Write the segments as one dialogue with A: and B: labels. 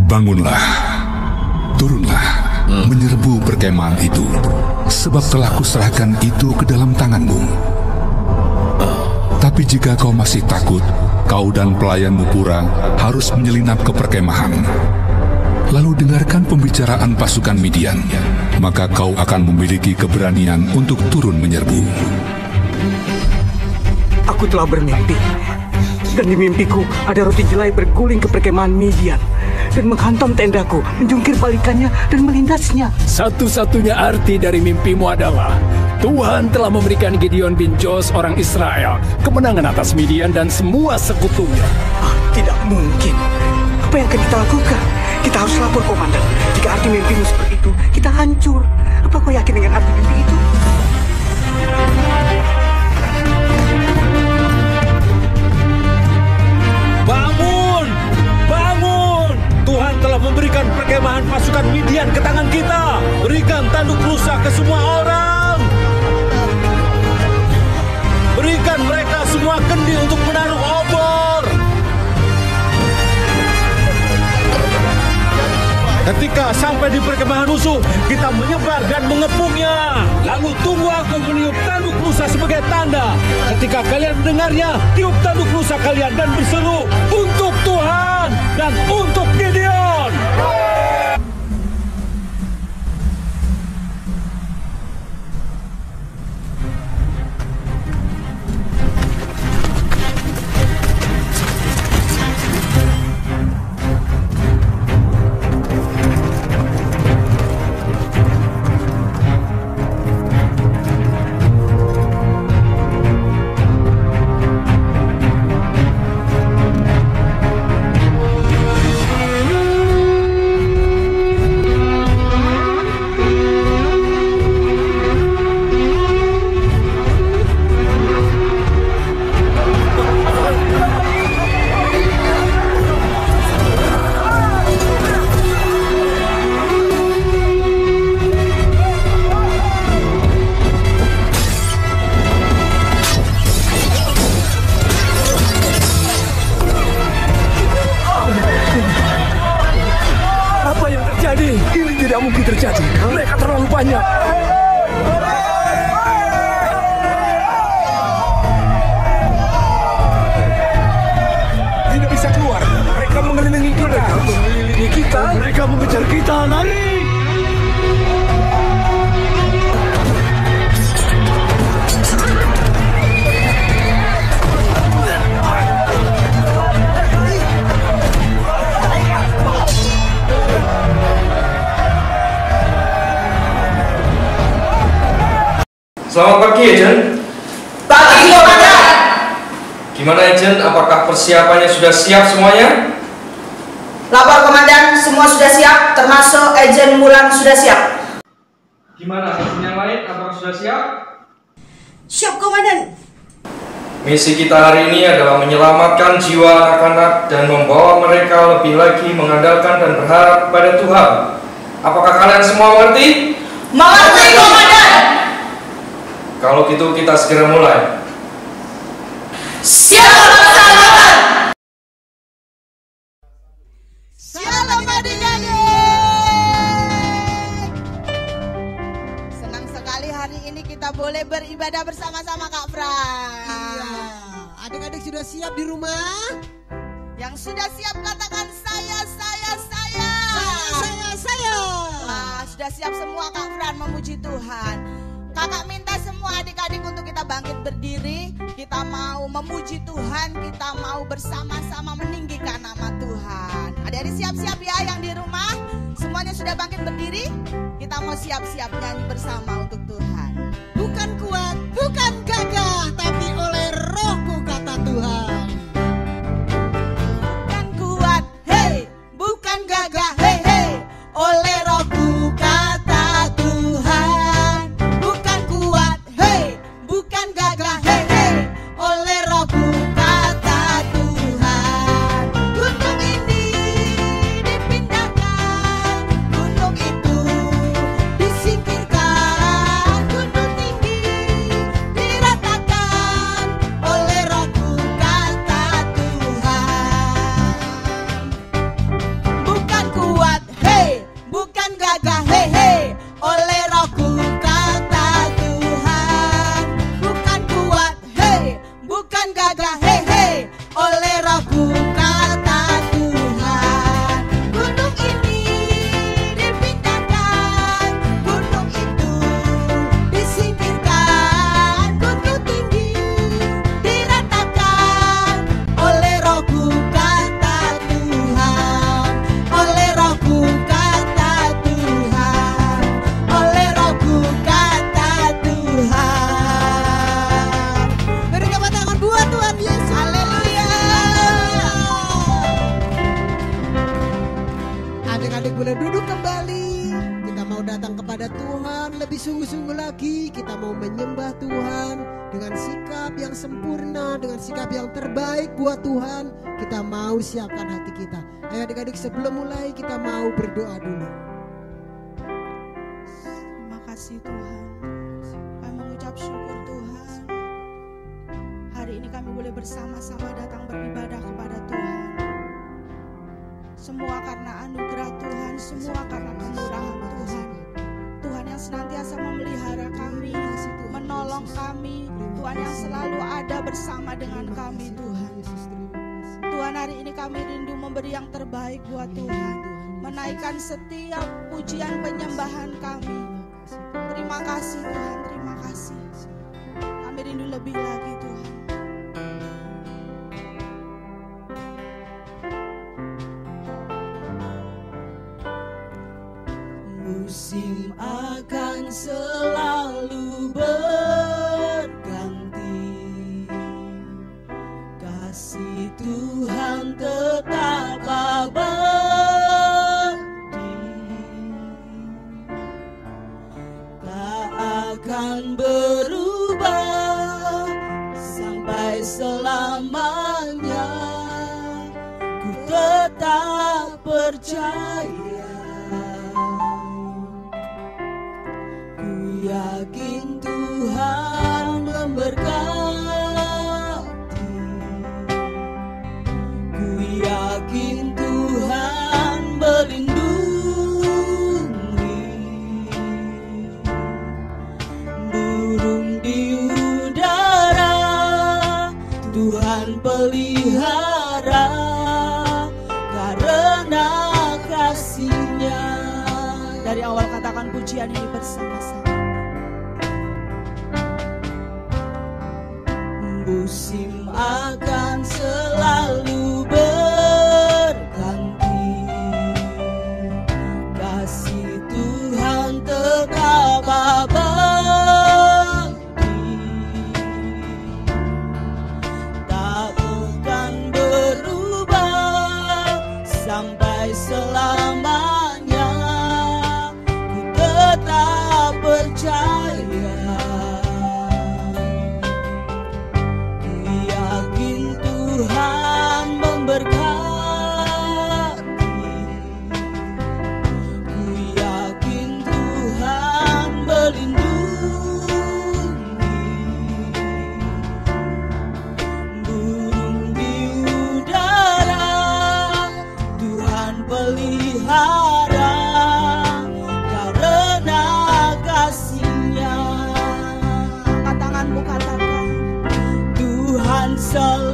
A: Bangunlah, turunlah, menyerbu perkemahan itu, sebab telah kuserahkan itu ke dalam tanganmu. Tapi jika kau masih takut, kau dan pelayanmu Pura harus menyelinap ke perkemahan. Lalu dengarkan pembicaraan pasukan Midian, maka kau akan memiliki keberanian untuk turun menyerbu.
B: Aku telah bermimpi, dan di mimpiku ada roti jelai berguling ke perkemahan Midian dan menghantam tendaku, menjungkir balikannya dan melindasnya.
C: Satu-satunya arti dari mimpimu adalah Tuhan telah memberikan Gideon bin Joash orang Israel kemenangan atas Midian dan semua sekutunya.
B: Tidak mungkin. Apa yang akan kita lakukan? Kita harus lapor, Komandan. Jika arti mimpimu seperti itu, kita hancur. Apa kau yakin dengan arti mimpi itu?
D: Bangun! Bangun! Tuhan telah memberikan perkemahan pasukan Midian ke tangan kita. Berikan tanduk rusa ke semua orang. Berikan mereka semua kendi untuk menaruh obor. Ketika sampai di perkemahan musuh, kita menyebar dan mengepungnya. Lalu tunggu aku meniup tanduk rusa sebagai tanda. Ketika kalian mendengarnya, tiup tanduk rusa kalian dan berseru, untuk Tuhan dan untuk Gideon.
C: Tidak mungkin terjadi. Mereka terlalu banyak. Tidak bisa keluar. Mereka mengelilingi kita. Mereka mengejar kita. Lari!
E: Selamat pagi, Agent.
F: Pagi, Komandan.
E: Gimana, Agent? Apakah persiapannya sudah siap semuanya?
F: Lapor, Komandan. Semua sudah siap, termasuk Agent Mulan sudah siap.
E: Gimana, agent yang lain? Apakah sudah siap?
F: Siap, Komandan.
E: Misi kita hari ini adalah menyelamatkan jiwa anak-anak dan membawa mereka lebih lagi mengandalkan dan berharap pada Tuhan. Apakah kalian semua mengerti?
F: Mengerti, Komandan.
E: Kalau gitu kita segera mulai.
F: Siap, Komandan. Shalom adik-adik. Senang sekali hari ini kita boleh beribadah bersama-sama Kak Fran.
G: Iya. Adik-adik sudah siap di rumah?
F: Yang sudah siap katakan saya. Wah, sudah siap semua Kak Fran memuji Tuhan. Kakak minta semua adik-adik untuk kita bangkit berdiri. Kita mau memuji Tuhan, kita mau bersama-sama meninggikan nama Tuhan. Adik-adik siap-siap ya yang di rumah. Semuanya sudah bangkit berdiri. Kita mau siap-siap nyanyi bersama untuk Tuhan.
G: Bukan kuat, bukan gagah, tapi oleh Rohmu kata Tuhan.
F: Bukan kuat, hei, bukan gagah, hei, hei, oleh Rohku kata Tuhan. Bukan kuat, hei, bukan gagah, hei, hei, oleh Rohku kata Tuhan. Gunung ini dipindahkan, gunung itu disingkirkan, gunung tinggi
G: boleh duduk kembali. Kita mau datang kepada Tuhan lebih sungguh-sungguh lagi. Kita mau menyembah Tuhan dengan sikap yang sempurna, dengan sikap yang terbaik buat Tuhan. Kita mau siapkan hati kita. Ayo adik-adik, sebelum mulai kita mau berdoa dulu.
F: Terima kasih Tuhan. Kami mengucap syukur Tuhan. Hari ini kami boleh bersama-sama datang beribadah kepada Tuhan. Semua karena anugerah Tuhan, semua karena kemurahan Tuhan. Tuhan yang senantiasa memelihara kami, menolong kami. Tuhan yang selalu ada bersama dengan kami Tuhan. Tuhan, hari ini kami rindu memberi yang terbaik buat Tuhan. Menaikkan setiap pujian penyembahan kami. Terima kasih Tuhan, terima kasih. Kami rindu lebih lagi Tuhan.
H: Musim akan selalu berganti, kasih Tuhan tetap abadi, tak akan berubah sampai selamanya. Ku tetap percaya, yakin Tuhan memberkati, ku yakin Tuhan melindungi. Burung di udara Tuhan pelihara, karena kasih-Nya.
F: Dari awal katakan pujian ini bersama-sama.
H: Musim akan selalu berganti, kasih Tuhan tetap abadi, tak akan berubah sampai selamanya. Ku tetap percaya, Tuhan memberkati, ku yakin Tuhan melindungi. Burung di udara Tuhan pelihara, karena kasih-Nya.
F: Angkat tanganmu, katakan
H: Tuhan selalu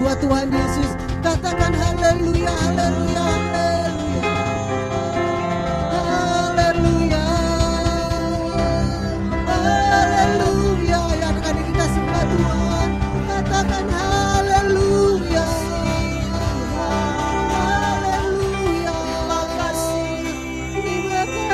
G: buat Tuhan Yesus. Katakan haleluya, haleluya, haleluya, haleluya. Ya adik-adik kita sembah Tuhan. Katakan haleluya, haleluya. Terima kasih, terima kasih.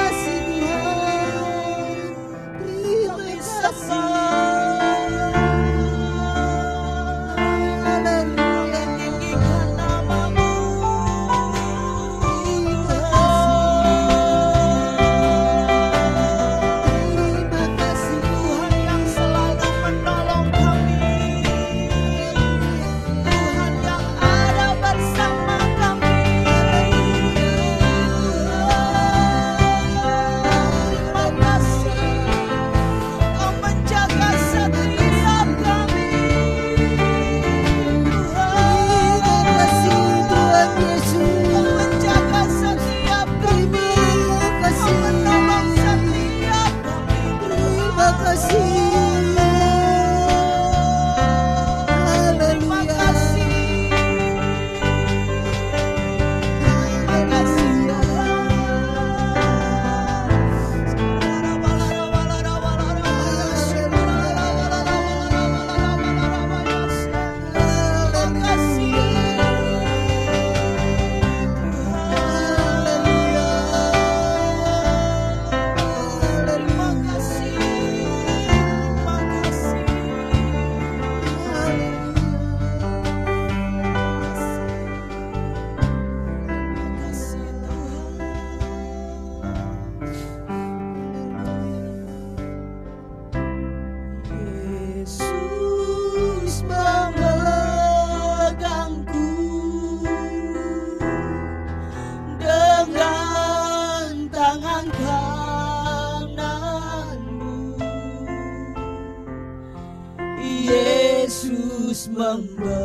H: memberiku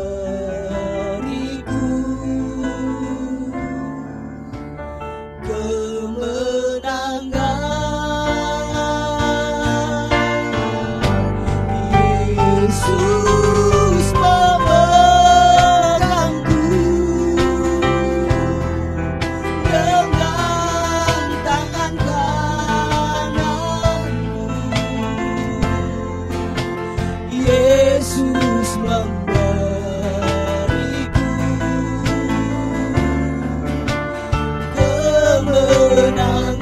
H: kemenangan. Yesus memegangku dengan tangan kananmu. Yesus memberiku kemenangan.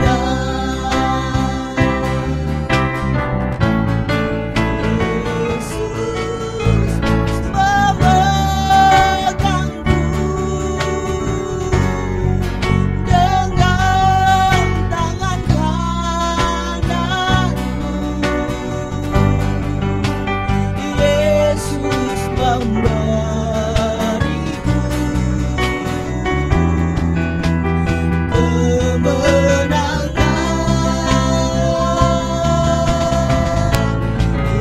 H: Yesus memegangku dengan tangan kananmu. Yesus memberiku kemenangan.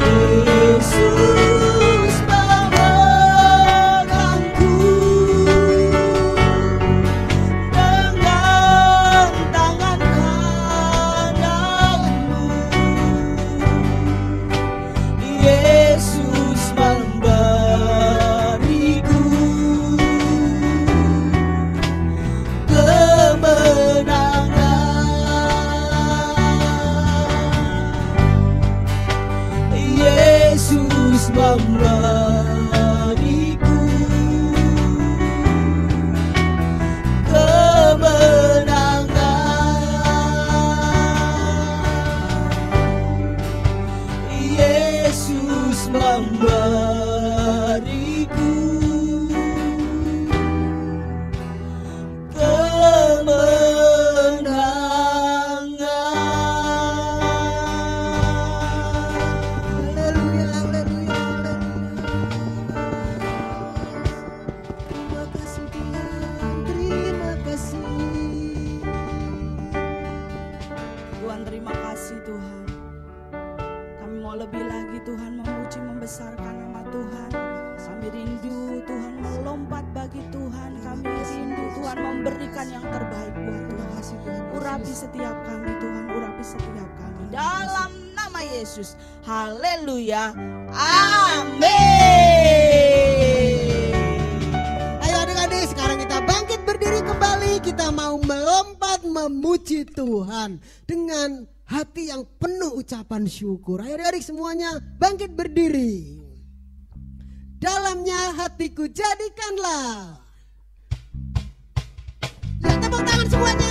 H: Yesus memegangku dengan tangan kananmu. Yesus memberiku kemenangan. Yesus memberiku kemenangan. Yesus memberiku
G: Haleluya, haleluya, haleluya. Terima kasih Tuhan, terima kasih.
F: Tuhan, terima kasih Tuhan. Kami mau lebih lagi Tuhan memuji membesarkan nama Tuhan. Kami rindu Tuhan melompat bagi Tuhan. Kami rindu Tuhan memberikan yang terbaik buat Tuhan. Urapi setiap kami Tuhan, urapi setiap kami. Dalam nama Yesus. Haleluya. Amin.
G: Ayo adik-adik, sekarang kita bangkit berdiri kembali. Kita mau melompat memuji Tuhan dengan hati yang penuh ucapan syukur. Ayo adik-adik semuanya bangkit berdiri. Dalamnya hatiku jadikanlah. Ya, tepuk tangan semuanya.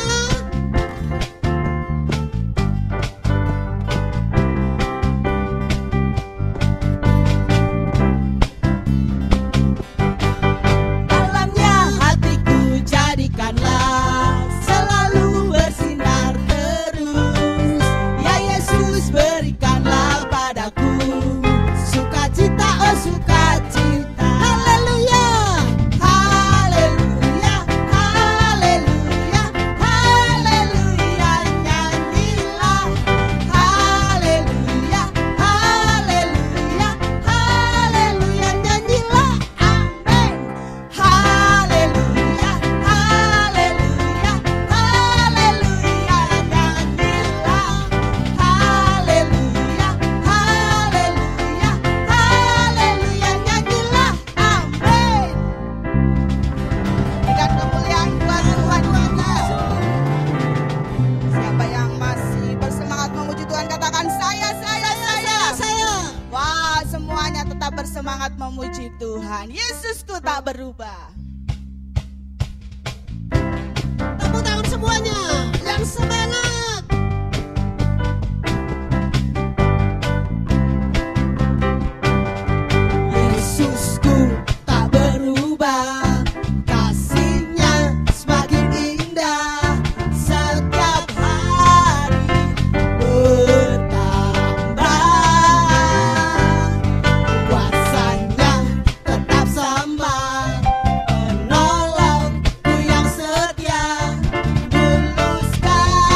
H: Dalamnya hatiku jadikanlah selalu bersinar terus. Ya Yesus, berikanlah padaku sukacita, oh sukacita. Haleluya, haleluya, haleluya, haleluya, nyanyilah. Haleluya, haleluya, haleluya, nyanyilah. Amin. Haleluya, haleluya, haleluya, nyanyilah. Haleluya, haleluya, haleluya, nyanyilah. Amin. Berikan kemuliaan buat Tuhan Yesus. Siapa yang masih bersemangat memuji Tuhan, katakan saya. Wah, semuanya tetap bersemangat memuji Tuhan. Yesusku tak berubah.
G: Tepuk tangan semuanya yang semangat.
H: Yesusku tak berubah, kasih-Nya semakin indah, setiap hari bertambah. Kuasa-Nya tetap sama, penolongku yang setia, meluluskan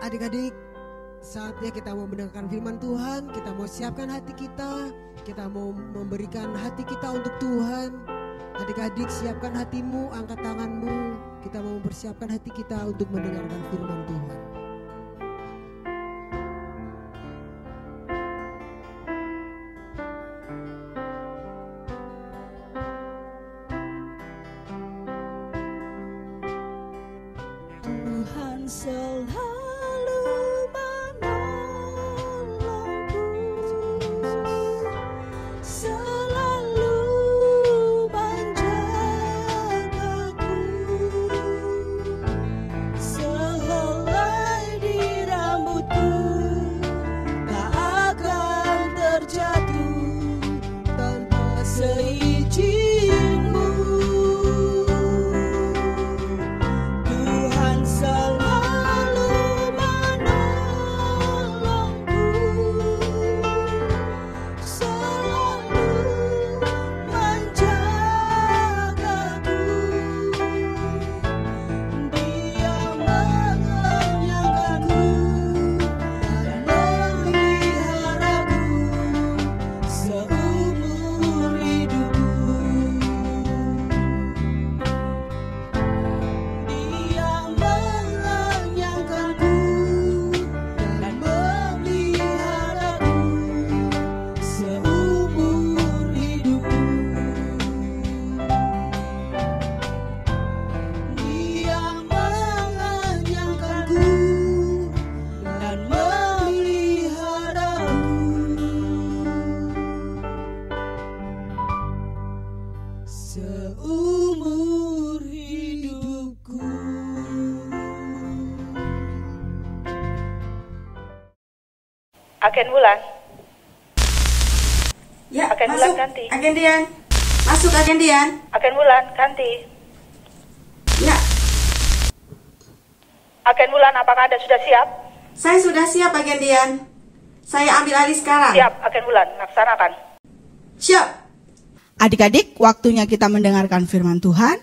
G: Adik-adik, saatnya kita mau mendengarkan firman Tuhan. Kita mau siapkan hati kita. Kita mau memberikan hati kita untuk Tuhan. Adik-adik, siapkan hatimu, angkat tanganmu. Kita mau mempersiapkan hati kita untuk mendengarkan firman Tuhan.
I: Tuhan selalu menolongku, selalu menjagaku, sehelai di rambutku tak akan terjatuh tanpa seizinku. Tuhan selalu menolongku, selalu menjagaku. Dia mengenyangkanku dan memeliharaku seumur hidupku. Dia mengenyangkanku dan memeliharaku seumur hidupku. Dia mengenyangkanku dan memeliharaku seumur hidupku.
J: Agen Wulan.
K: Ya,
J: Agen
K: masuk.
J: Wulan ganti.
K: Agen Dian. Masuk Agen Dian.
J: Agen Wulan ganti.
K: Ya,
J: Agen Wulan, apakah Anda sudah siap?
K: saya sudah siap Agen Dian. Saya ambil alih sekarang.
J: Siap, Agen Wulan, laksanakan.
K: Siap.
F: Adik-adik, waktunya kita mendengarkan firman Tuhan.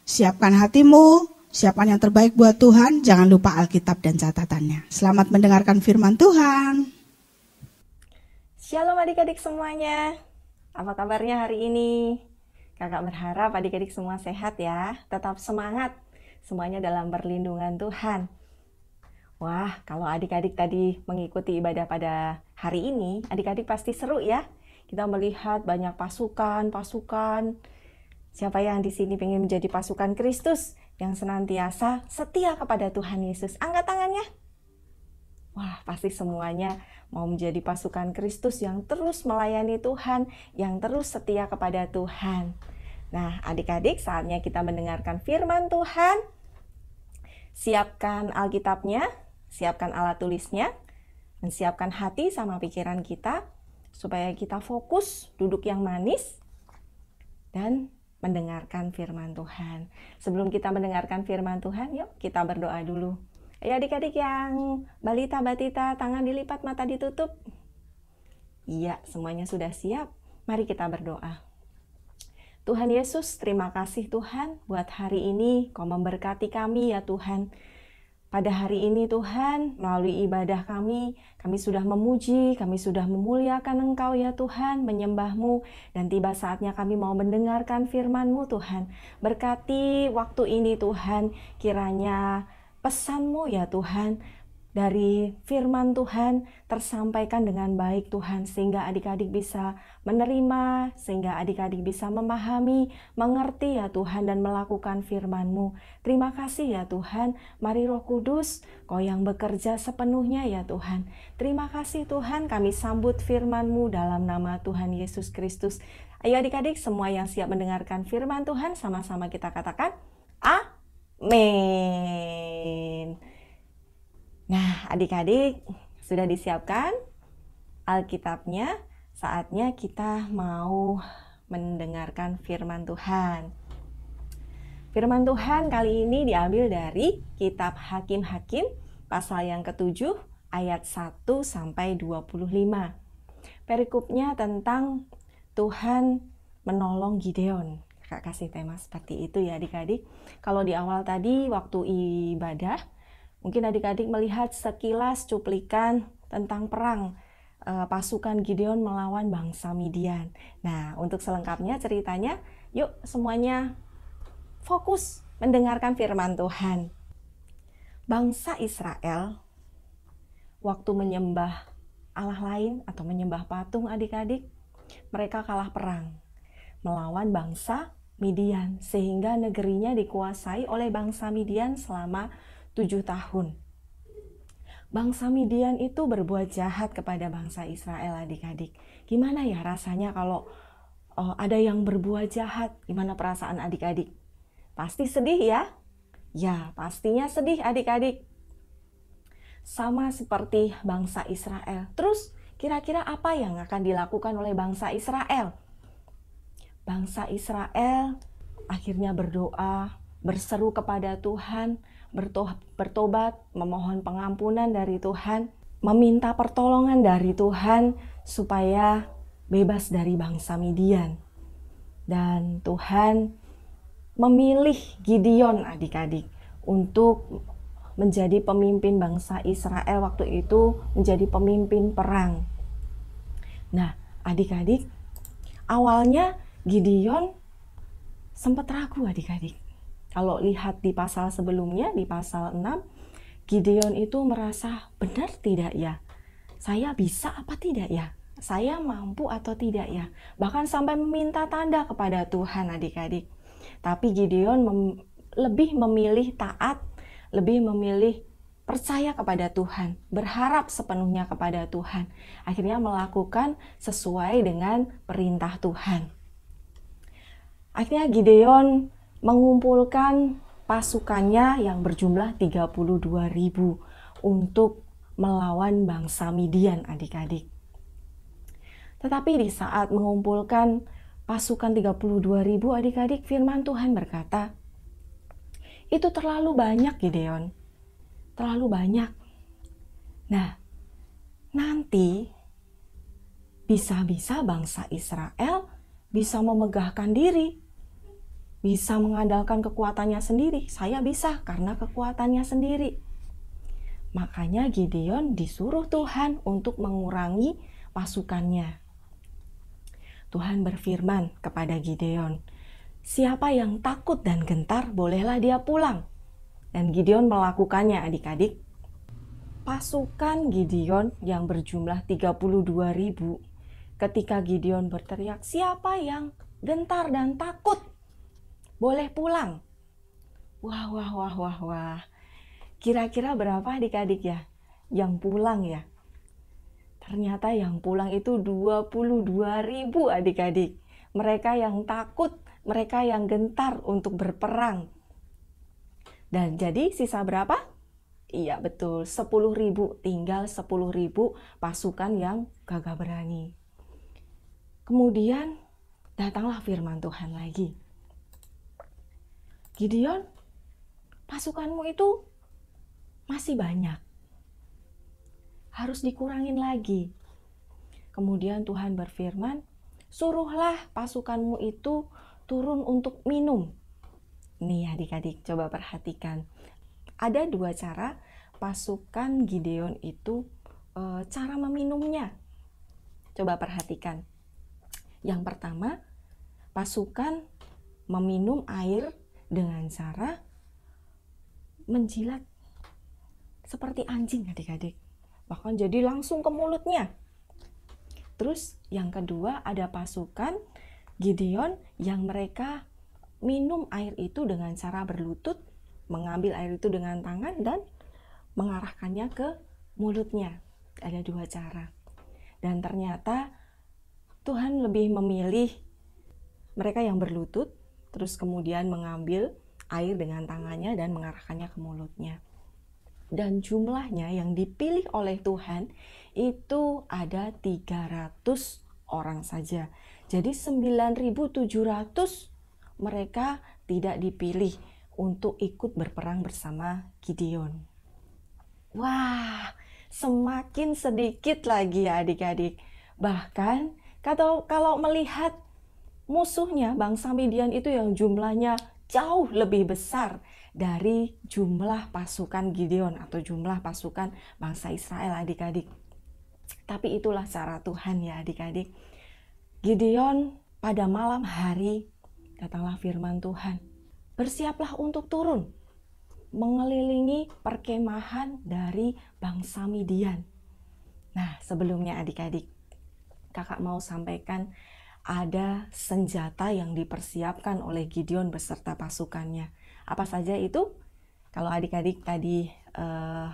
F: Siapkan hatimu, siapkan yang terbaik buat Tuhan. Jangan lupa Alkitab dan catatannya. Selamat mendengarkan firman Tuhan.
L: Shalom adik-adik semuanya. Apa kabarnya hari ini? Kakak berharap adik-adik semua sehat ya. Tetap semangat. Semuanya dalam perlindungan Tuhan. Wah, kalau adik-adik tadi mengikuti ibadah pada hari ini, adik-adik pasti seru ya. Kita melihat banyak pasukan. Siapa yang di sini pengen menjadi pasukan Kristus yang senantiasa setia kepada Tuhan Yesus? Angkat tangannya. Wah, pasti semuanya mau menjadi pasukan Kristus yang terus melayani Tuhan, yang terus setia kepada Tuhan. Nah, adik-adik, saatnya kita mendengarkan firman Tuhan. Siapkan Alkitabnya, siapkan alat tulisnya, dan siapkan hati sama pikiran kita, supaya kita fokus, duduk yang manis, dan mendengarkan firman Tuhan. Sebelum kita mendengarkan firman Tuhan, yuk kita berdoa dulu. Ayo adik-adik yang balita, batita, tangan dilipat, mata ditutup. Iya, semuanya sudah siap. Mari kita berdoa. Tuhan Yesus, terima kasih Tuhan buat hari ini. Kau memberkati kami ya Tuhan. Pada hari ini Tuhan, melalui ibadah kami sudah memuji, kami sudah memuliakan Engkau ya Tuhan, menyembah-Mu, dan tiba saatnya kami mau mendengarkan firman-Mu Tuhan. Berkati waktu ini Tuhan, kiranya pesan-Mu ya Tuhan, dari firman Tuhan tersampaikan dengan baik Tuhan, sehingga adik-adik bisa menerima, sehingga adik-adik bisa memahami, mengerti ya Tuhan, dan melakukan firman-Mu. Terima kasih ya Tuhan, mari Roh Kudus, Kau yang bekerja sepenuhnya ya Tuhan. Terima kasih Tuhan, kami sambut firman-Mu dalam nama Tuhan Yesus Kristus. Ayo adik-adik semua yang siap mendengarkan firman Tuhan, sama-sama kita katakan, Amin. Nah, adik-adik sudah disiapkan Alkitabnya, saatnya kita mau mendengarkan firman Tuhan. Firman Tuhan kali ini diambil dari kitab Hakim-Hakim pasal yang ke-7 ayat 1 sampai 25. Perikopnya tentang Tuhan menolong Gideon. Kakak kasih tema seperti itu ya adik-adik. Kalau di awal tadi waktu ibadah, Mungkin adik-adik melihat sekilas cuplikan tentang perang pasukan Gideon melawan bangsa Midian. Nah, untuk selengkapnya ceritanya, yuk semuanya fokus mendengarkan firman Tuhan. Bangsa Israel waktu menyembah Allah lain atau menyembah patung adik-adik, mereka kalah perang melawan bangsa Midian, sehingga negerinya dikuasai oleh bangsa Midian selama 7 tahun. Bangsa Midian itu berbuat jahat kepada bangsa Israel adik-adik. Gimana ya rasanya kalau ada yang berbuat jahat? Gimana perasaan adik-adik? Pasti sedih ya? Ya, pastinya sedih adik-adik. Sama seperti bangsa Israel. Terus kira-kira apa yang akan dilakukan oleh bangsa Israel? Bangsa Israel akhirnya berdoa, berseru kepada Tuhan, bertobat, memohon pengampunan dari Tuhan, meminta pertolongan dari Tuhan supaya bebas dari bangsa Midian. Dan Tuhan memilih Gideon adik-adik untuk menjadi pemimpin bangsa Israel waktu itu, menjadi pemimpin perang. Nah, adik-adik, awalnya Gideon sempat ragu adik-adik. Kalau lihat di pasal sebelumnya, di pasal 6, Gideon itu merasa, benar tidak ya? Saya bisa apa tidak ya? Saya mampu atau tidak ya? Bahkan sampai meminta tanda kepada Tuhan adik-adik. Tapi Gideon lebih memilih taat, lebih memilih percaya kepada Tuhan, berharap sepenuhnya kepada Tuhan. Akhirnya melakukan sesuai dengan perintah Tuhan. Akhirnya Gideon mengumpulkan pasukannya yang berjumlah 32.000 untuk melawan bangsa Midian adik-adik. Tetapi di saat mengumpulkan pasukan 32.000 adik-adik, firman Tuhan berkata, itu terlalu banyak Gideon, terlalu banyak. Nah, nanti bisa-bisa bangsa Israel bisa memegahkan diri, bisa mengandalkan kekuatannya sendiri. Saya bisa karena kekuatannya sendiri. Makanya Gideon disuruh Tuhan untuk mengurangi pasukannya. Tuhan berfirman kepada Gideon, siapa yang takut dan gentar, bolehlah dia pulang. Dan Gideon melakukannya adik-adik. Pasukan Gideon yang berjumlah 32.000, ketika Gideon berteriak, siapa yang gentar dan takut, boleh pulang. Wah. Kira-kira berapa adik-adik ya yang pulang ya? Ternyata yang pulang itu 22.000 adik-adik. Mereka yang takut, mereka yang gentar untuk berperang. Dan jadi sisa berapa? Iya betul, 10.000. Tinggal 10.000 pasukan yang gagah berani. Kemudian datanglah firman Tuhan lagi. Gideon, pasukanmu itu masih banyak. Harus dikurangin lagi. Kemudian Tuhan berfirman, suruhlah pasukanmu itu turun untuk minum. Nih adik-adik, coba perhatikan. Ada 2 cara pasukan Gideon itu cara meminumnya. Coba perhatikan. Yang pertama, pasukan meminum air dengan cara menjilat seperti anjing adik-adik. Bahkan jadi langsung ke mulutnya. Terus yang kedua ada pasukan Gideon yang mereka minum air itu dengan cara berlutut, mengambil air itu dengan tangan dan mengarahkannya ke mulutnya. Ada 2 cara. Dan ternyata Tuhan lebih memilih mereka yang berlutut, terus kemudian mengambil air dengan tangannya dan mengarahkannya ke mulutnya. Dan jumlahnya yang dipilih oleh Tuhan itu ada 300 orang saja. Jadi 9.700 mereka tidak dipilih untuk ikut berperang bersama Gideon. Wah, semakin sedikit lagi ya adik-adik. Bahkan kalau melihat musuhnya, bangsa Midian itu yang jumlahnya jauh lebih besar dari jumlah pasukan Gideon atau jumlah pasukan bangsa Israel, adik-adik. Tapi itulah cara Tuhan ya adik-adik. Gideon pada malam hari datanglah firman Tuhan. Bersiaplah untuk turun mengelilingi perkemahan dari bangsa Midian. Nah, sebelumnya adik-adik, kakak mau sampaikan ada senjata yang dipersiapkan oleh Gideon beserta pasukannya. Apa saja itu? Kalau adik-adik tadi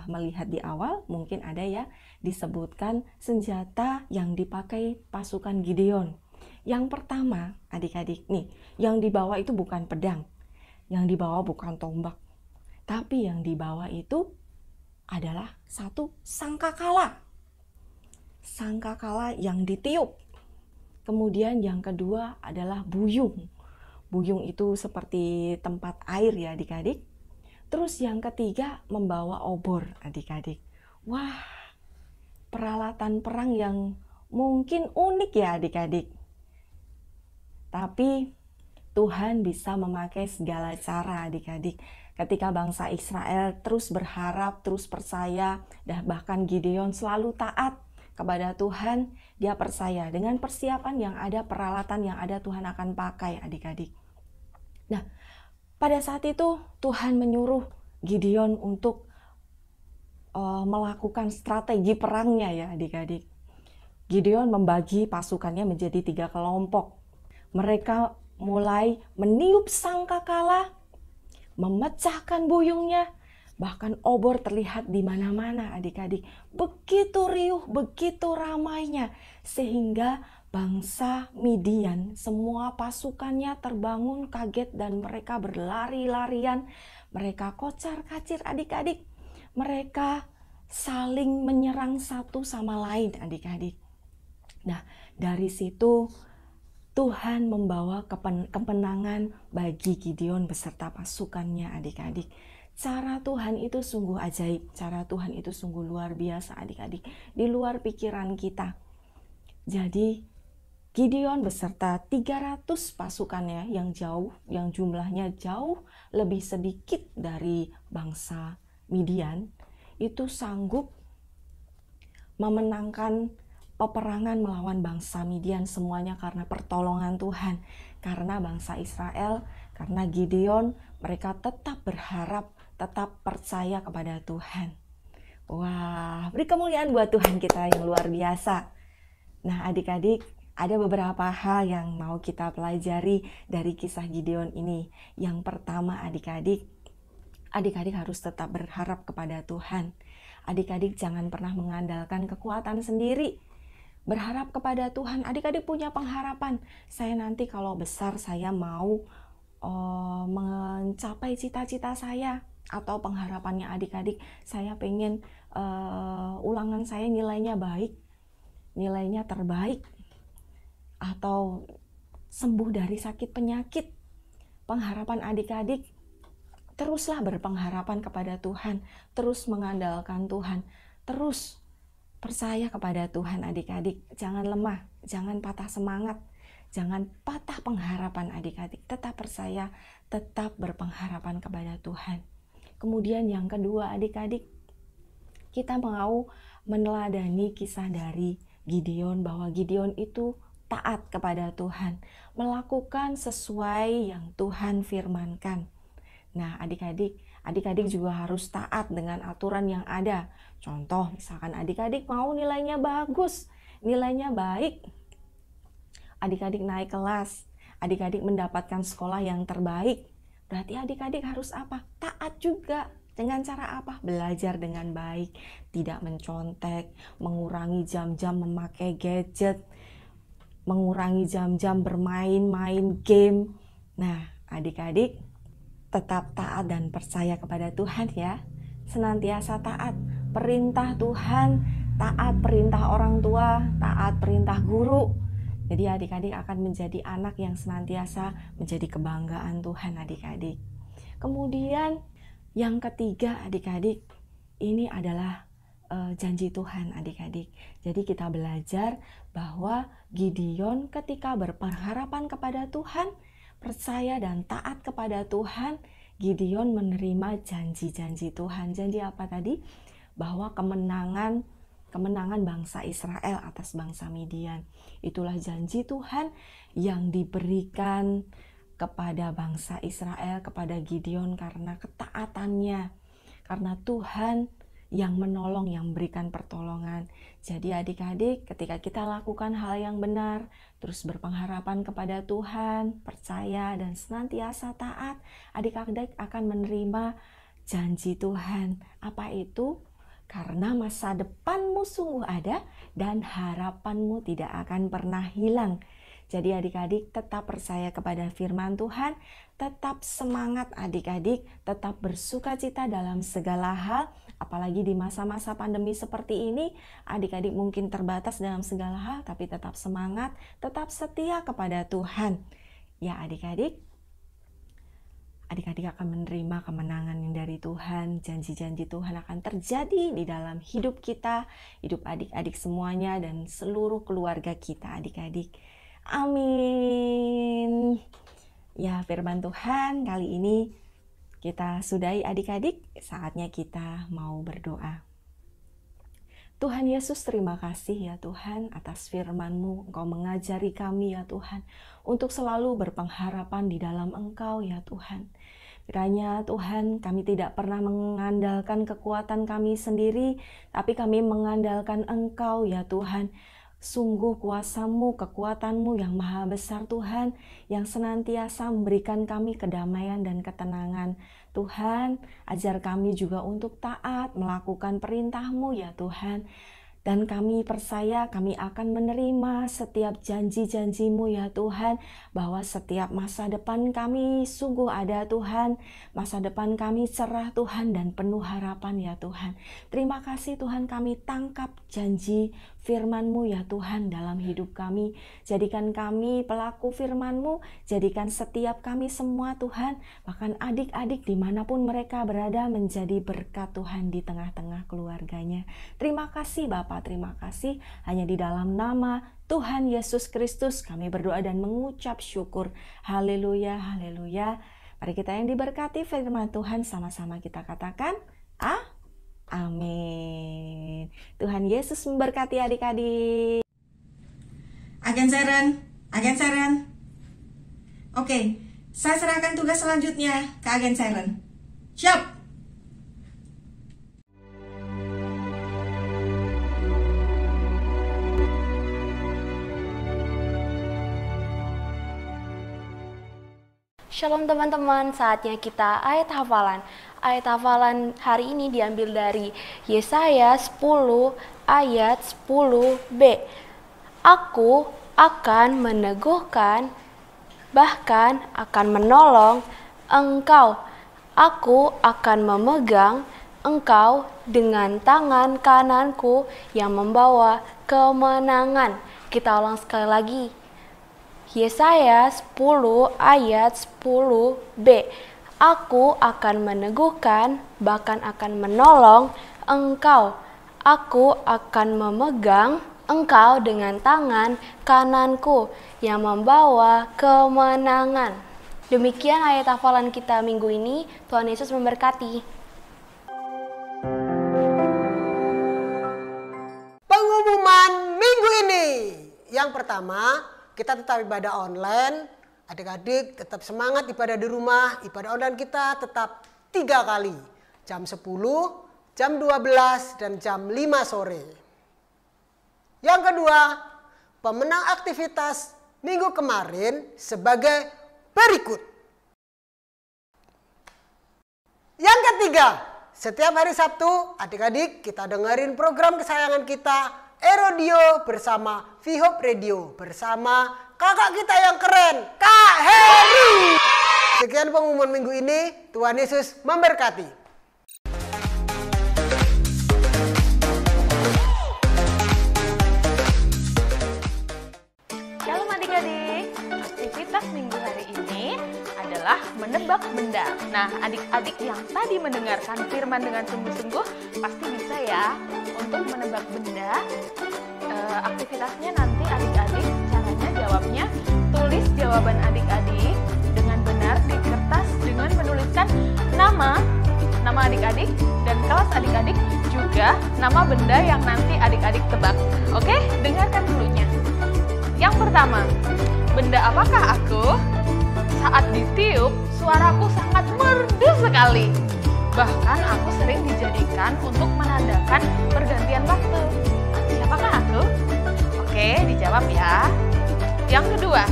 L: melihat di awal, mungkin ada ya disebutkan senjata yang dipakai pasukan Gideon. Yang pertama, adik-adik nih, yang dibawa itu bukan pedang, yang dibawa bukan tombak, tapi yang dibawa itu adalah satu sangkakala. Sangkakala yang ditiup. Kemudian yang kedua adalah buyung. Buyung itu seperti tempat air ya adik-adik. Terus yang ketiga membawa obor adik-adik. Wah, peralatan perang yang mungkin unik ya adik-adik. Tapi Tuhan bisa memakai segala cara adik-adik. Ketika bangsa Israel terus berharap, terus percaya, dan bahkan Gideon selalu taat kepada Tuhan, dia percaya dengan persiapan yang ada, peralatan yang ada Tuhan akan pakai adik-adik. Nah, pada saat itu Tuhan menyuruh Gideon untuk melakukan strategi perangnya ya adik-adik. Gideon membagi pasukannya menjadi 3 kelompok. Mereka mulai meniup sangkakala, memecahkan buyungnya, bahkan obor terlihat di mana-mana adik-adik. Begitu riuh, begitu ramainya, sehingga bangsa Midian, semua pasukannya terbangun kaget dan mereka berlari-larian. Mereka kocar-kacir adik-adik. Mereka saling menyerang satu sama lain adik-adik. Nah, dari situ Tuhan membawa kemenangan bagi Gideon beserta pasukannya adik-adik. Cara Tuhan itu sungguh ajaib, cara Tuhan itu sungguh luar biasa adik-adik, di luar pikiran kita. Jadi Gideon beserta 300 pasukannya yang jumlahnya jauh lebih sedikit dari bangsa Midian, itu sanggup memenangkan peperangan melawan bangsa Midian, semuanya karena pertolongan Tuhan. Karena bangsa Israel, karena Gideon, mereka tetap berharap, tetap percaya kepada Tuhan. Wah, beri kemuliaan buat Tuhan kita yang luar biasa. Nah adik-adik, ada beberapa hal yang mau kita pelajari dari kisah Gideon ini. Yang pertama adik-adik harus tetap berharap kepada Tuhan. Adik-adik jangan pernah mengandalkan kekuatan sendiri. Berharap kepada Tuhan. Adik-adik punya pengharapan, saya nanti kalau besar saya mau mencapai cita-cita saya. Atau pengharapannya adik-adik, saya pengen ulangan saya nilainya baik, nilainya terbaik, atau sembuh dari sakit penyakit. Pengharapan adik-adik, teruslah berpengharapan kepada Tuhan, terus mengandalkan Tuhan, terus percaya kepada Tuhan adik-adik. Jangan lemah, jangan patah semangat, jangan patah pengharapan adik-adik. Tetap percaya, tetap berpengharapan kepada Tuhan. Kemudian yang kedua adik-adik, kita mau meneladani kisah dari Gideon, bahwa Gideon itu taat kepada Tuhan, melakukan sesuai yang Tuhan firmankan. Nah adik-adik juga harus taat dengan aturan yang ada. Contoh, misalkan adik-adik mau nilainya bagus, nilainya baik, adik-adik naik kelas, adik-adik mendapatkan sekolah yang terbaik, berarti adik-adik harus apa? Taat juga. Dengan cara apa? Belajar dengan baik, tidak mencontek, mengurangi jam-jam memakai gadget, mengurangi jam-jam bermain-main game. Nah, adik-adik tetap taat dan percaya kepada Tuhan ya. Senantiasa taat perintah Tuhan, taat perintah orang tua, taat perintah guru. Jadi adik-adik akan menjadi anak yang senantiasa menjadi kebanggaan Tuhan adik-adik. Kemudian yang ketiga adik-adik, ini adalah janji Tuhan adik-adik. Jadi kita belajar bahwa Gideon ketika berpengharapan kepada Tuhan, percaya dan taat kepada Tuhan, Gideon menerima janji-janji Tuhan. Janji apa tadi? Bahwa kemenangan bangsa Israel atas bangsa Midian. Itulah janji Tuhan yang diberikan kepada bangsa Israel, kepada Gideon karena ketaatannya. Karena Tuhan yang menolong, yang memberikan pertolongan. Jadi adik-adik, ketika kita lakukan hal yang benar, terus berpengharapan kepada Tuhan, percaya dan senantiasa taat, adik-adik akan menerima janji Tuhan. Apa itu? Karena masa depanmu sungguh ada dan harapanmu tidak akan pernah hilang. Jadi adik-adik tetap percaya kepada firman Tuhan, tetap semangat adik-adik, tetap bersukacita dalam segala hal. Apalagi di masa-masa pandemi seperti ini, adik-adik mungkin terbatas dalam segala hal, tapi tetap semangat, tetap setia kepada Tuhan. Ya adik-adik akan menerima kemenangan yang dari Tuhan. Janji-janji Tuhan akan terjadi di dalam hidup kita, hidup adik-adik semuanya, dan seluruh keluarga kita adik-adik. Amin. Ya, firman Tuhan kali ini kita sudahi adik-adik. Saatnya kita mau berdoa. Tuhan Yesus, terima kasih ya Tuhan atas firman-Mu. Engkau mengajari kami ya Tuhan untuk selalu berpengharapan di dalam Engkau ya Tuhan. Kiranya Tuhan, kami tidak pernah mengandalkan kekuatan kami sendiri, tapi kami mengandalkan Engkau ya Tuhan. Sungguh kuasa-Mu, kekuatan-Mu yang maha besar Tuhan, yang senantiasa memberikan kami kedamaian dan ketenangan. Tuhan, ajar kami juga untuk taat melakukan perintah-Mu ya Tuhan. Dan kami percaya kami akan menerima setiap janji-janji-Mu ya Tuhan, bahwa setiap masa depan kami sungguh ada Tuhan, masa depan kami cerah Tuhan dan penuh harapan ya Tuhan. Terima kasih Tuhan, kami tangkap janji firman-Mu ya Tuhan dalam hidup kami. Jadikan kami pelaku firman-Mu, jadikan setiap kami semua Tuhan, bahkan adik-adik dimanapun mereka berada menjadi berkat Tuhan di tengah-tengah keluarganya. Terima kasih Bapak, terima kasih. Hanya di dalam nama Tuhan Yesus Kristus kami berdoa dan mengucap syukur. Haleluya, haleluya. Mari kita yang diberkati firman Tuhan sama-sama kita katakan, amin. Tuhan Yesus memberkati adik-adik.
K: Agen Siren. Oke, saya serahkan tugas selanjutnya ke Agen Siren. Siap.
M: Shalom teman-teman, saatnya kita ayat hafalan. Ayat hafalan hari ini diambil dari Yesaya 10 ayat 10b. Aku akan meneguhkan, bahkan akan menolong engkau. Aku akan memegang engkau dengan tangan kananku yang membawa kemenangan. Kita ulang sekali lagi. Yesaya 10 ayat 10b. Aku akan meneguhkan, bahkan akan menolong engkau. Aku akan memegang engkau dengan tangan kananku yang membawa kemenangan. Demikian ayat hafalan kita minggu ini. Tuhan Yesus memberkati.
G: Pengumuman minggu ini. Yang pertama, kita tetap ibadah online. Adik-adik tetap semangat ibadah di rumah. Ibadah online kita tetap 3 kali. Jam 10, jam 12, dan jam 5 sore. Yang kedua, pemenang aktivitas minggu kemarin sebagai berikut. Yang ketiga, setiap hari Sabtu, adik-adik kita dengerin program kesayangan kita, Erodio bersama V-Hope Radio bersama kakak kita yang keren, Kak Heri. Sekian pengumuman minggu ini. Tuhan Yesus memberkati.
N: Shalom adik-adik. Aktivitas minggu hari ini adalah menebak benda. Nah, adik-adik yang tadi mendengarkan firman dengan sungguh-sungguh pasti bisa ya untuk menebak benda. Aktivitasnya nanti adik-adik caranya jawabnya tulis jawaban adik-adik benar di kertas dengan menuliskan nama adik-adik dan kelas adik-adik, juga nama benda yang nanti adik-adik tebak. Oke, dengarkan dulunya. Yang pertama, benda apakah aku? Saat ditiup, suaraku sangat merdu sekali. Bahkan aku sering dijadikan untuk menandakan pergantian waktu. Siapakah aku? Oke, dijawab ya. Yang kedua,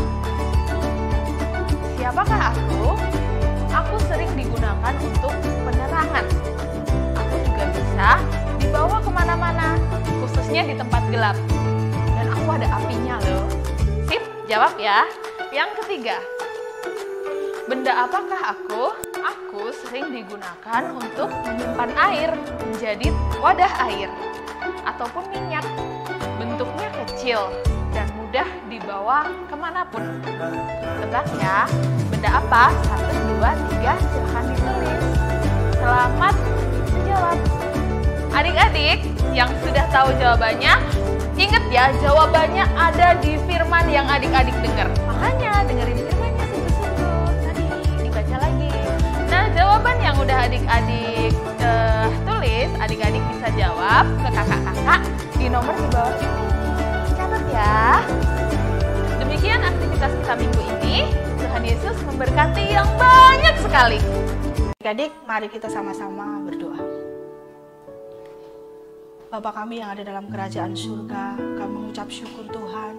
N: siapakah aku? Aku sering digunakan untuk penerangan. Aku juga bisa dibawa kemana-mana, khususnya di tempat gelap. Dan aku ada apinya loh. Sip, jawab ya. Yang ketiga, benda apakah aku? Aku sering digunakan untuk menyimpan air menjadi wadah air ataupun minyak. Bentuknya kecil dan mudah dibawa kemanapun. Tebak ya, benda apa? 1, 2, 3, silahkan ditulis. Selamat menjawab. Adik-adik yang sudah tahu jawabannya, ingat ya, jawabannya ada di firman yang adik-adik dengar. Makanya dengerin firmannya sungguh-sungguh. Tadi dibaca lagi. Nah, jawaban yang udah adik-adik tulis, adik-adik bisa jawab ke kakak-kakak di nomor di bawah ini. Catat ya. Demikian aktivitas kita minggu ini. Tuhan Yesus memberkati yang banyak sekali.
O: Adik-adik, mari kita sama-sama berdoa. Bapa kami yang ada dalam kerajaan surga, kami mengucap syukur Tuhan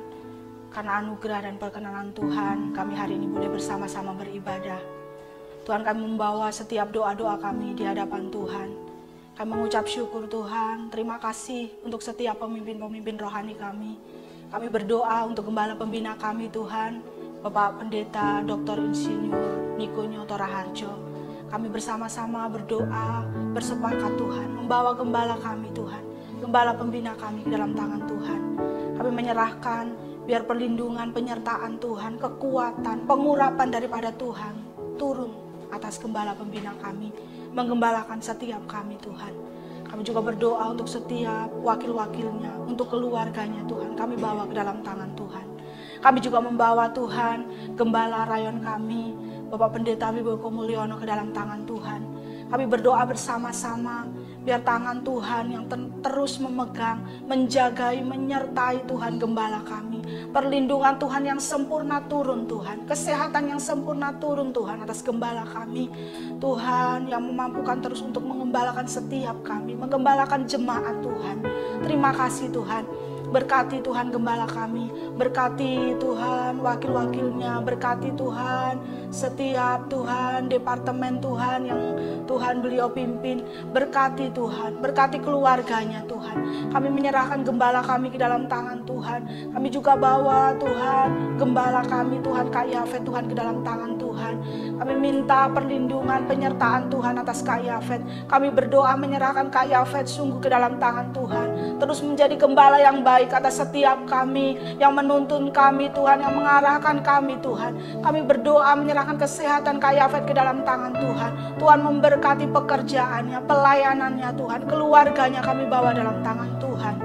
O: karena anugerah dan perkenanan Tuhan, kami hari ini boleh bersama-sama beribadah. Tuhan, kami membawa setiap doa-doa kami di hadapan Tuhan. Kami mengucap syukur Tuhan, terima kasih untuk setiap pemimpin-pemimpin rohani kami. Kami berdoa untuk gembala pembina kami Tuhan, Bapak Pendeta Dr. Insinyur Niko Nyoto Raharjo. Kami bersama-sama berdoa, bersepakat Tuhan, membawa gembala kami Tuhan, gembala pembina kami ke dalam tangan Tuhan. Kami menyerahkan biar perlindungan, penyertaan Tuhan, kekuatan, pengurapan daripada Tuhan turun atas gembala pembina kami, menggembalakan setiap kami Tuhan. Kami juga berdoa untuk setiap wakil-wakilnya, untuk keluarganya Tuhan, kami bawa ke dalam tangan Tuhan. Kami juga membawa Tuhan, gembala rayon kami, Bapak Pendeta Wibowo Mulyono ke dalam tangan Tuhan. Kami berdoa bersama-sama, biar tangan Tuhan yang terus memegang, menjagai, menyertai Tuhan gembala kami. Perlindungan Tuhan yang sempurna turun Tuhan. Kesehatan yang sempurna turun Tuhan atas gembala kami. Tuhan yang memampukan terus untuk mengembalakan setiap kami, menggembalakan jemaat Tuhan. Terima kasih Tuhan. Berkati Tuhan gembala kami, berkati Tuhan wakil-wakilnya, berkati Tuhan setiap Tuhan departemen Tuhan yang Tuhan beliau pimpin, berkati Tuhan, berkati keluarganya Tuhan. Kami menyerahkan gembala kami ke dalam tangan Tuhan. Kami juga bawa Tuhan gembala kami Tuhan Kak Yafet Tuhan ke dalam tangan Tuhan. Kami minta perlindungan, penyertaan Tuhan atas Kak Yafet. Kami berdoa menyerahkan Kak Yafet sungguh ke dalam tangan Tuhan. Terus menjadi gembala yang baik atas setiap kami yang menuntun kami Tuhan, yang mengarahkan kami Tuhan. Kami berdoa menyerahkan kesehatan Kak Yafet ke dalam tangan Tuhan. Tuhan memberkati pekerjaannya, pelayanannya Tuhan, keluarganya kami bawa dalam tangan Tuhan.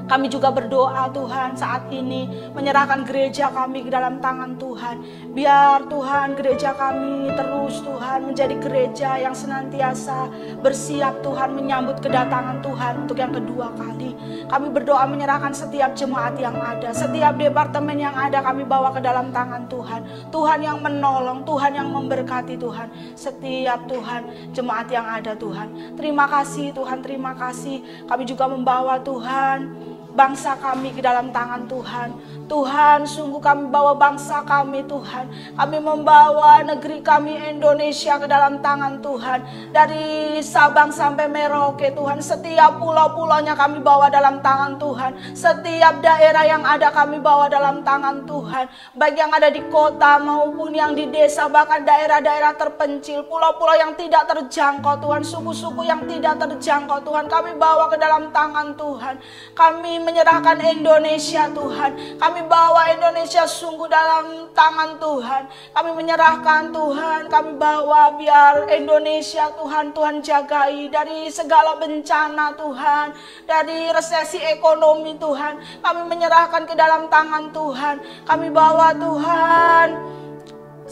O: Kami juga berdoa Tuhan saat ini menyerahkan gereja kami ke dalam tangan Tuhan. Biar Tuhan gereja kami terus Tuhan menjadi gereja yang senantiasa bersiap Tuhan menyambut kedatangan Tuhan untuk yang kedua kali. Kami berdoa menyerahkan setiap jemaat yang ada, setiap departemen yang ada kami bawa ke dalam tangan Tuhan. Tuhan yang menolong, Tuhan yang memberkati Tuhan. Setiap Tuhan jemaat yang ada Tuhan. Terima kasih Tuhan, terima kasih. Kami juga membawa Tuhan bangsa kami ke dalam tangan Tuhan. Tuhan, sungguh kami bawa bangsa kami Tuhan. Kami membawa negeri kami Indonesia ke dalam tangan Tuhan. Dari Sabang sampai Merauke Tuhan, setiap pulau-pulaunya kami bawa dalam tangan Tuhan. Setiap daerah yang ada kami bawa dalam tangan Tuhan. Baik yang ada di kota maupun yang di desa, bahkan daerah-daerah terpencil, pulau-pulau yang tidak terjangkau Tuhan, suku-suku yang tidak terjangkau Tuhan, kami bawa ke dalam tangan Tuhan. Kami menyerahkan Indonesia Tuhan. Kami bawa Indonesia sungguh dalam tangan Tuhan. Kami menyerahkan Tuhan. Kami bawa biar Indonesia Tuhan, Tuhan jagai dari segala bencana Tuhan, dari resesi ekonomi Tuhan. Kami menyerahkan ke dalam tangan Tuhan. Kami bawa Tuhan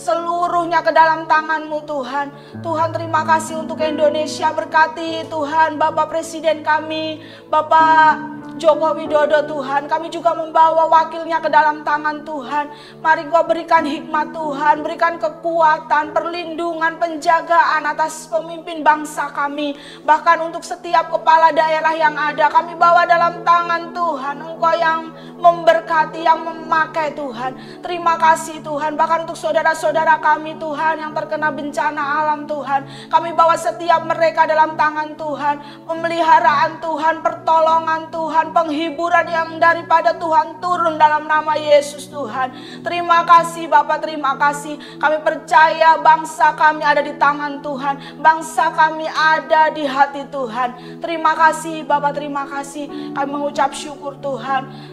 O: seluruhnya ke dalam tangan-Mu Tuhan. Tuhan, terima kasih untuk Indonesia, berkati Tuhan Bapak Presiden kami, Bapak Joko Widodo Tuhan. Kami juga membawa wakilnya ke dalam tangan Tuhan. Mari Engkau berikan hikmat Tuhan, berikan kekuatan, perlindungan, penjagaan atas pemimpin bangsa kami. Bahkan untuk setiap kepala daerah yang ada, kami bawa dalam tangan Tuhan. Engkau yang memberkati, yang memakai Tuhan. Terima kasih Tuhan. Bahkan untuk saudara-saudara kami Tuhan yang terkena bencana alam Tuhan, kami bawa setiap mereka dalam tangan Tuhan. Pemeliharaan Tuhan, pertolongan Tuhan, penghiburan yang daripada Tuhan turun dalam nama Yesus Tuhan. Terima kasih Bapak, terima kasih. Kami percaya bangsa kami ada di tangan Tuhan, bangsa kami ada di hati Tuhan. Terima kasih Bapak, terima kasih. Kami mengucap syukur Tuhan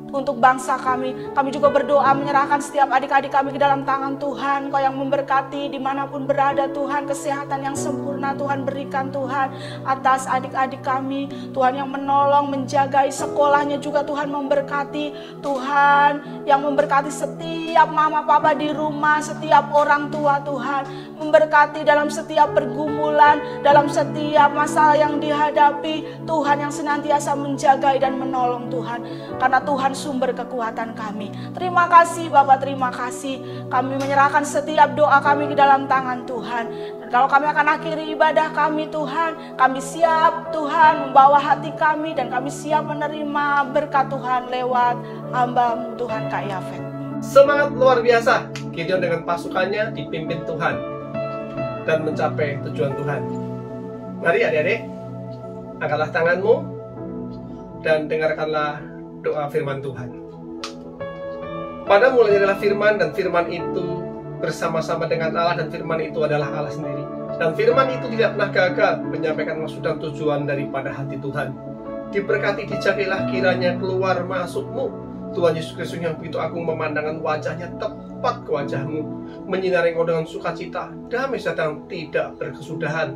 O: untuk bangsa kami. Kami juga berdoa menyerahkan setiap adik-adik kami ke dalam tangan Tuhan. Kau yang memberkati dimanapun berada Tuhan. Kesehatan yang sempurna Tuhan berikan Tuhan atas adik-adik kami. Tuhan yang menolong, menjagai sekolahnya juga Tuhan memberkati. Tuhan yang memberkati setiap mama papa di rumah, setiap orang tua Tuhan. Memberkati dalam setiap pergumulan, dalam setiap masalah yang dihadapi. Tuhan yang senantiasa menjagai dan menolong Tuhan. Karena Tuhan sumber kekuatan kami. Terima kasih Bapak, terima kasih. Kami menyerahkan setiap doa kami ke dalam tangan Tuhan. Dan kalau kami akan akhiri ibadah kami Tuhan, kami siap Tuhan membawa hati kami, dan kami siap menerima berkat Tuhan lewat hamba-Mu Tuhan Kak Yafet.
P: Semangat luar biasa. Gideon dengan pasukannya dipimpin Tuhan dan mencapai tujuan Tuhan. Mari adik-adik, angkatlah tanganmu dan dengarkanlah doa firman Tuhan. Pada mulanya adalah firman, dan firman itu bersama-sama dengan Allah, dan firman itu adalah Allah sendiri. Dan firman itu tidak pernah gagal menyampaikan maksud dan tujuan daripada hati Tuhan. Diberkati, dijagailah kiranya keluar masukmu. Tuhan Yesus Kristus yang begitu agung memandangkan wajahnya tepat ke wajahmu, menyinari engkau dengan sukacita, damai sejahtera tidak berkesudahan.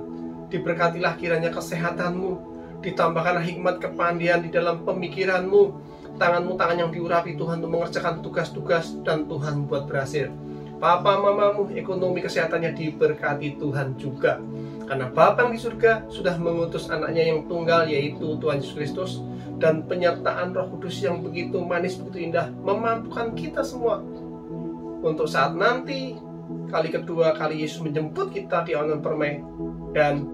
P: Diberkatilah kiranya kesehatanmu, ditambahkanlah hikmat kepandaian di dalam pemikiranmu. Tanganmu tangan yang diurapi Tuhan untuk mengerjakan tugas-tugas, dan Tuhan buat berhasil. Papa mamamu ekonomi kesehatannya diberkati Tuhan juga. Karena Bapa yang di surga sudah mengutus anaknya yang tunggal, yaitu Tuhan Yesus Kristus. Dan penyertaan Roh Kudus yang begitu manis, begitu indah, memampukan kita semua untuk saat nanti kali kedua kali Yesus menjemput kita di awan permai, dan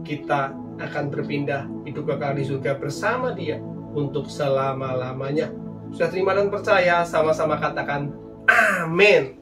P: kita akan berpindah hidup kekal di surga bersama Dia untuk selama-lamanya. Sudah terima dan percaya? Sama-sama katakan amin.